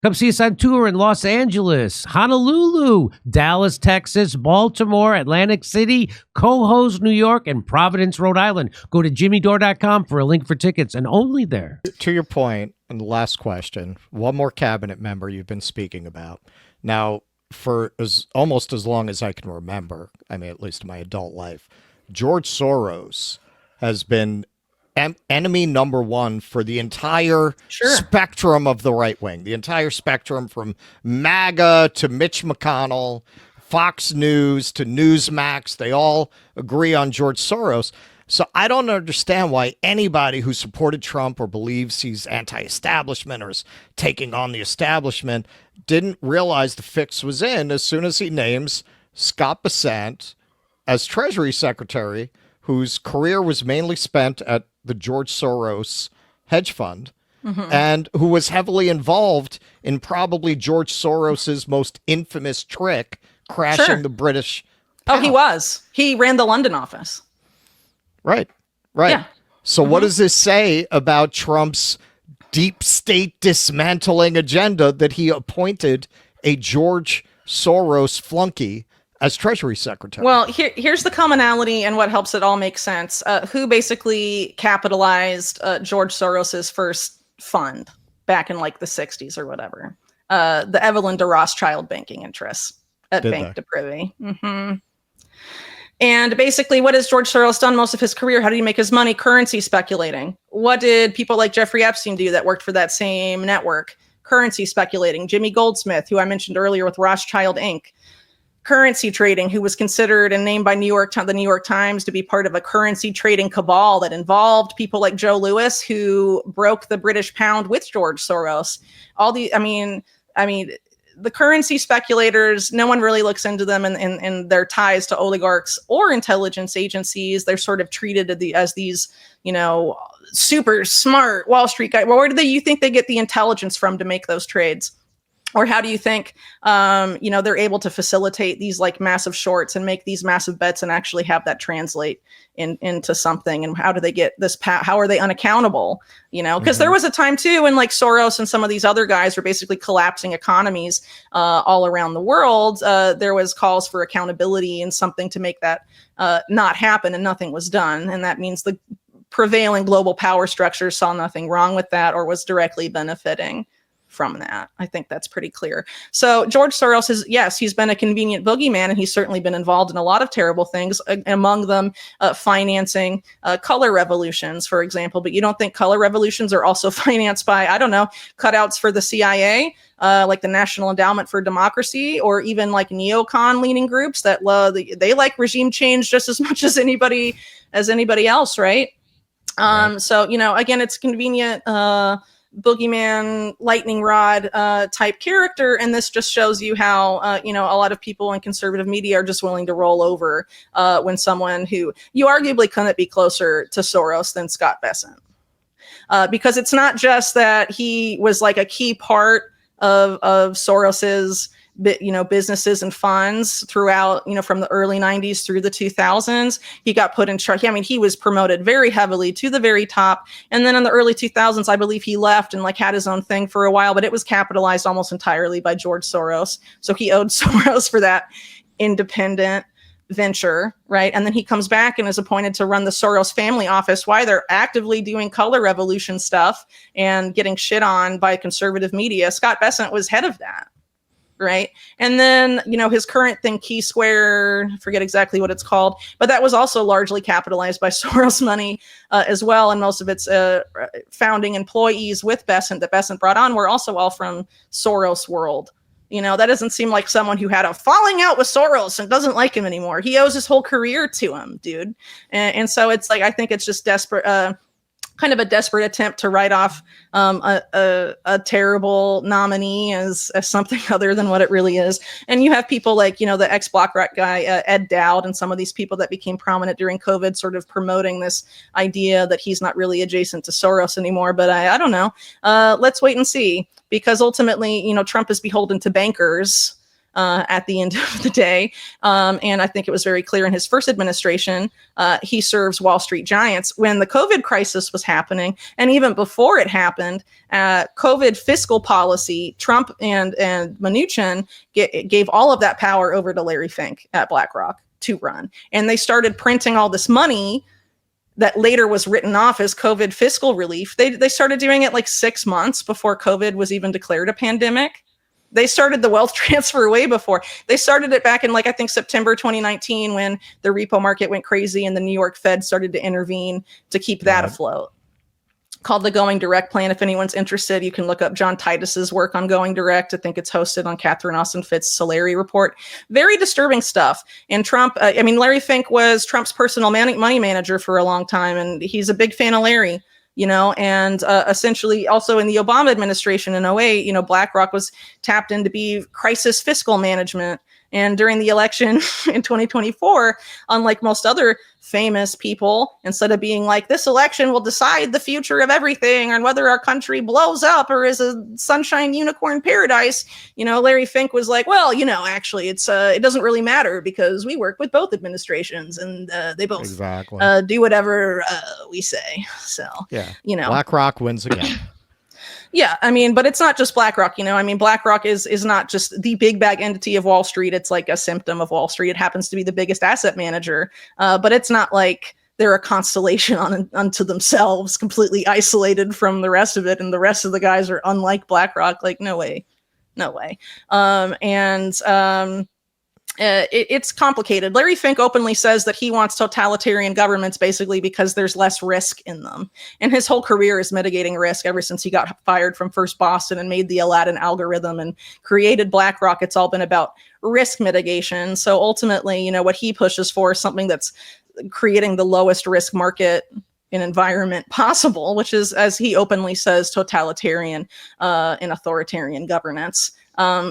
Come see us on tour in Los Angeles, Honolulu, Dallas, Texas, Baltimore, Atlantic City, Cohoes, New York, and Providence, Rhode Island. Go to jimmydore.com for a link for tickets, and only there. To your point, and the last question, one more cabinet member you've been speaking about. Now, for almost as long as I can remember, I mean, at least in my adult life, George Soros has been enemy number one for the entire spectrum of the right wing, the entire spectrum from MAGA to Mitch McConnell, Fox News to Newsmax. They all agree on George Soros. So I don't understand why anybody who supported Trump or believes he's anti-establishment or is taking on the establishment didn't realize the fix was in as soon as he names Scott Bessent as Treasury Secretary, whose career was mainly spent at the George Soros hedge fund, and who was heavily involved in probably George Soros's most infamous trick, crashing the British pound. Oh, he was. He ran the London office. Right. Yeah. So what does this say about Trump's deep state dismantling agenda that he appointed a George Soros flunky as Treasury Secretary? Well, here's the commonality and what helps it all make sense. Who basically capitalized George Soros's first fund back in like the 60s or whatever? The Evelyn de Rothschild banking interests at Bank de Privy. And basically, what has George Soros done most of his career? How did he make his money? Currency speculating. What did people like Jeffrey Epstein do that worked for that same network? Currency speculating. Jimmy Goldsmith, who I mentioned earlier with Rothschild Inc., currency trading, who was considered and named by the New York Times to be part of a currency trading cabal that involved people like Joe Louis, who broke the British pound with George Soros. The currency speculators, no one really looks into them and their ties to oligarchs or intelligence agencies. They're sort of treated as these, super smart Wall Street guys. Well, where do you think they get the intelligence from to make those trades? Or how do you think, they're able to facilitate these like massive shorts and make these massive bets and actually have that translate into something? And how do they get this? How are they unaccountable? Because there was a time too when like Soros and some of these other guys were basically collapsing economies all around the world. There was calls for accountability and something to make that not happen, and nothing was done. And that means the prevailing global power structure saw nothing wrong with that or was directly benefiting from that. I think that's pretty clear. So George Soros he's been a convenient boogeyman, and he's certainly been involved in a lot of terrible things, among them financing color revolutions, for example. But you don't think color revolutions are also financed by, I don't know, cutouts for the CIA, like the National Endowment for Democracy, or even like neocon leaning groups that they like regime change just as much as anybody else, right? So, again, it's convenient boogeyman lightning rod type character, and this just shows you how a lot of people in conservative media are just willing to roll over when someone who you arguably couldn't be closer to Soros than Scott Bessent, because it's not just that he was like a key part of Soros's businesses and funds throughout, from the early 90s through the 2000s. He got put in charge. He was promoted very heavily to the very top. And then in the early 2000s, I believe he left and had his own thing for a while, but it was capitalized almost entirely by George Soros. So he owed Soros for that independent venture, right? And then he comes back and is appointed to run the Soros family office while they're actively doing color revolution stuff and getting shit on by conservative media. Scott Bessent was head of that. Right. And then, his current thing, Key Square, I forget exactly what it's called, but that was also largely capitalized by Soros money as well. And most of its founding employees with Bessent that Bessent brought on were also all from Soros world. That doesn't seem like someone who had a falling out with Soros and doesn't like him anymore. He owes his whole career to him, dude. And so it's like, I think it's just desperate. Kind of a desperate attempt to write off a terrible nominee as something other than what it really is. And you have people like, the ex-BlackRock guy, Ed Dowd, and some of these people that became prominent during COVID sort of promoting this idea that he's not really adjacent to Soros anymore. But I don't know. Let's wait and see, because ultimately, Trump is beholden to bankers at the end of the day. And I think it was very clear in his first administration, he serves Wall Street giants. When the COVID crisis was happening, and even before it happened, COVID fiscal policy, Trump and Mnuchin gave all of that power over to Larry Fink at BlackRock to run. And they started printing all this money that later was written off as COVID fiscal relief. They started doing it like 6 months before COVID was even declared a pandemic. They started the wealth transfer way before. They started it back in I think September 2019 when the repo market went crazy and the New York Fed started to intervene to keep that afloat. Called the Going Direct Plan. If anyone's interested, you can look up John Titus's work on Going Direct. I think it's hosted on Catherine Austin Fitt's Solari report. Very disturbing stuff. And Trump, Larry Fink was Trump's personal money manager for a long time, and he's a big fan of Larry. And essentially also in the Obama administration in 2008, BlackRock was tapped in to be crisis fiscal management. And during the election in 2024, unlike most other famous people, instead of being like, this election will decide the future of everything and whether our country blows up or is a sunshine unicorn paradise, Larry Fink was like, well, actually it doesn't really matter because we work with both administrations and they both do whatever we say. So, BlackRock wins again. Yeah, but it's not just BlackRock, BlackRock is not just the big bag entity of Wall Street. It's like a symptom of Wall Street. It happens to be the biggest asset manager, but it's not like they're a constellation unto themselves, completely isolated from the rest of it. And the rest of the guys are unlike BlackRock. Like, no way. It's complicated. Larry Fink openly says that he wants totalitarian governments basically because there's less risk in them. And his whole career is mitigating risk ever since he got fired from First Boston and made the Aladdin algorithm and created BlackRock. It's all been about risk mitigation. So ultimately, what he pushes for is something that's creating the lowest risk market and environment possible, which is, as he openly says, totalitarian and authoritarian governance.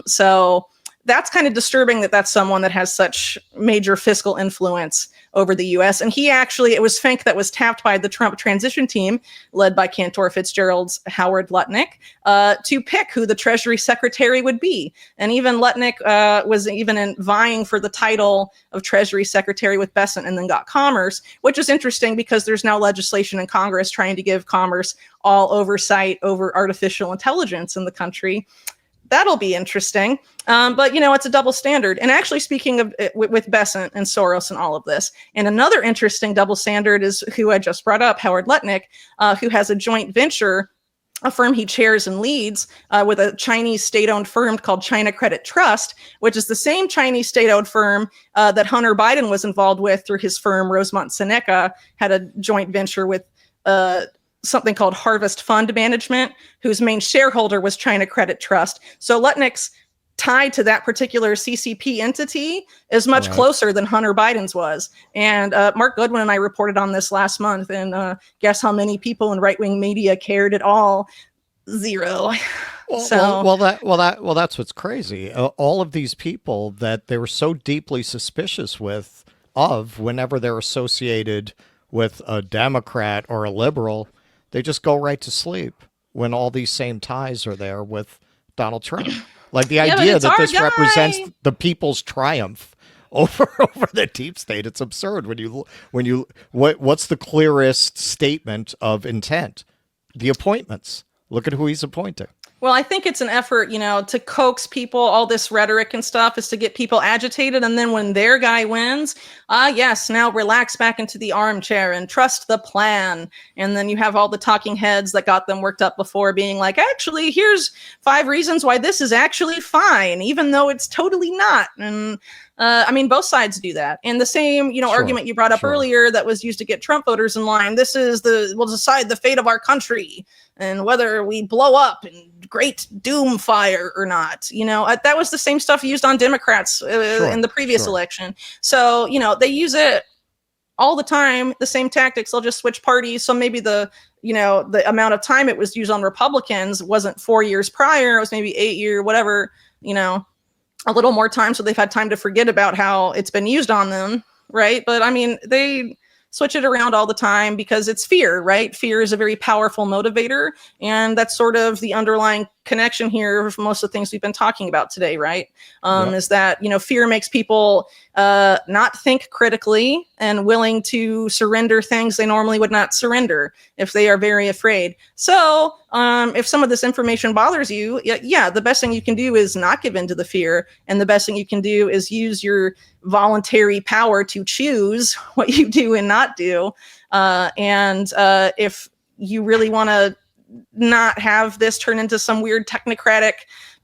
So that's kind of disturbing that that's someone that has such major fiscal influence over the U.S. And it was Fink that was tapped by the Trump transition team, led by Cantor Fitzgerald's Howard Lutnick, to pick who the Treasury Secretary would be. And even Lutnick was even vying for the title of Treasury Secretary with Bessent and then got Commerce, which is interesting because there's now legislation in Congress trying to give Commerce all oversight over artificial intelligence in the country. That'll be interesting. But, it's a double standard. And actually, speaking of with Bessent and Soros and all of this, and another interesting double standard is who I just brought up, Howard Lutnick, who has a joint venture, a firm he chairs and leads with a Chinese state-owned firm called China Credit Trust, which is the same Chinese state-owned firm that Hunter Biden was involved with through his firm, Rosemont Seneca, had a joint venture with something called Harvest Fund Management, whose main shareholder was China Credit Trust. So Lutnick's tied to that particular CCP entity is much closer than Hunter Biden's was. And Mark Goodwin and I reported on this last month, and guess how many people in right-wing media cared at all? Zero. That's what's crazy. All of these people that they were so deeply suspicious of whenever they're associated with a Democrat or a liberal, they just go right to sleep when all these same ties are there with Donald Trump. Like the idea that this represents the people's triumph over the deep state. It's absurd what's the clearest statement of intent? The appointments. Look at who he's appointing. Well, I think it's an effort, to coax people. All this rhetoric and stuff is to get people agitated. And then when their guy wins, yes, now relax back into the armchair and trust the plan. And then you have all the talking heads that got them worked up before being like, actually, here's 5 reasons why this is actually fine, even though it's totally not. And both sides do that. And the same, argument you brought up earlier that was used to get Trump voters in line. This is will decide the fate of our country and whether we blow up in great doom fire or not. That was the same stuff used on Democrats in the previous election. So, they use it all the time, the same tactics. They'll just switch parties. So maybe the amount of time it was used on Republicans wasn't 4 years prior. It was maybe 8 years, whatever, a little more time, so they've had time to forget about how it's been used on them, right? But they switch it around all the time because it's fear, right? Fear is a very powerful motivator, and that's sort of the underlying connection here for most of the things we've been talking about today, right? Is that, fear makes people not think critically and willing to surrender things they normally would not surrender if they are very afraid. So if some of this information bothers you, the best thing you can do is not give in to the fear. And the best thing you can do is use your voluntary power to choose what you do and not do. And if you really want to not have this turn into some weird technocratic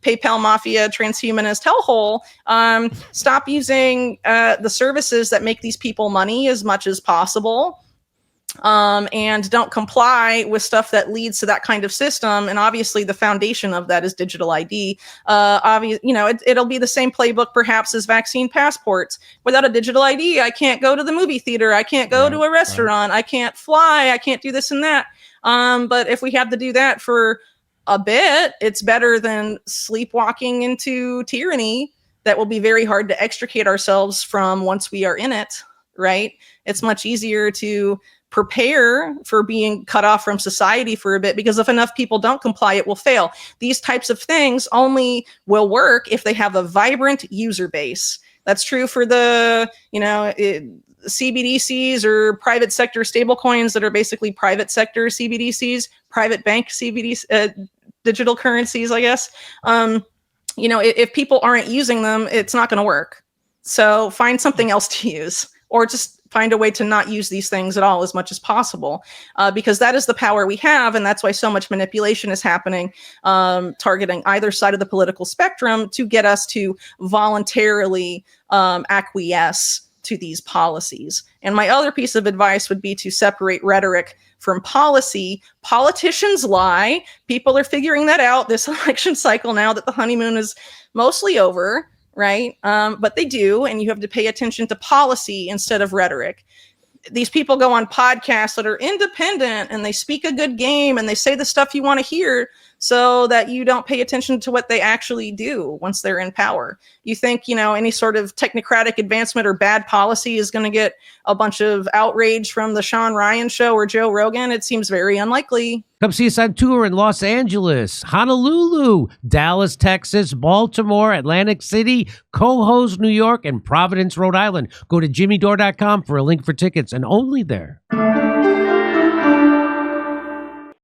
PayPal mafia transhumanist hellhole, stop using the services that make these people money as much as possible. And don't comply with stuff that leads to that kind of system. And obviously the foundation of that is digital ID. It'll be the same playbook perhaps as vaccine passports. Without a digital ID, I can't go to the movie theater. I can't go to a restaurant. I can't fly. I can't do this and that. But if we have to do that for a bit, it's better than sleepwalking into tyranny that will be very hard to extricate ourselves from once we are in it, right? It's much easier to prepare for being cut off from society for a bit, because if enough people don't comply, it will fail. These types of things only will work if they have a vibrant user base. That's true for the, CBDCs or private sector stablecoins that are basically private sector CBDCs, private bank CBDCs, digital currencies, I guess. If people aren't using them, it's not going to work. So find something else to use, or just find a way to not use these things at all as much as possible, because that is the power we have. And that's why so much manipulation is happening, targeting either side of the political spectrum to get us to voluntarily acquiesce to these policies. And my other piece of advice would be to separate rhetoric from policy. Politicians lie. People are figuring that out this election cycle now that the honeymoon is mostly over, right? But they do, and you have to pay attention to policy instead of rhetoric. These people go on podcasts that are independent and they speak a good game and they say the stuff you want to hear so that you don't pay attention to what they actually do once they're in power. You think, any sort of technocratic advancement or bad policy is going to get a bunch of outrage from the Sean Ryan show or Joe Rogan? It seems very unlikely. Come see us on tour in Los Angeles, Honolulu, Dallas, Texas, Baltimore, Atlantic City, Cohoes, New York, and Providence, Rhode Island. Go to jimmydore.com for a link for tickets, and only there.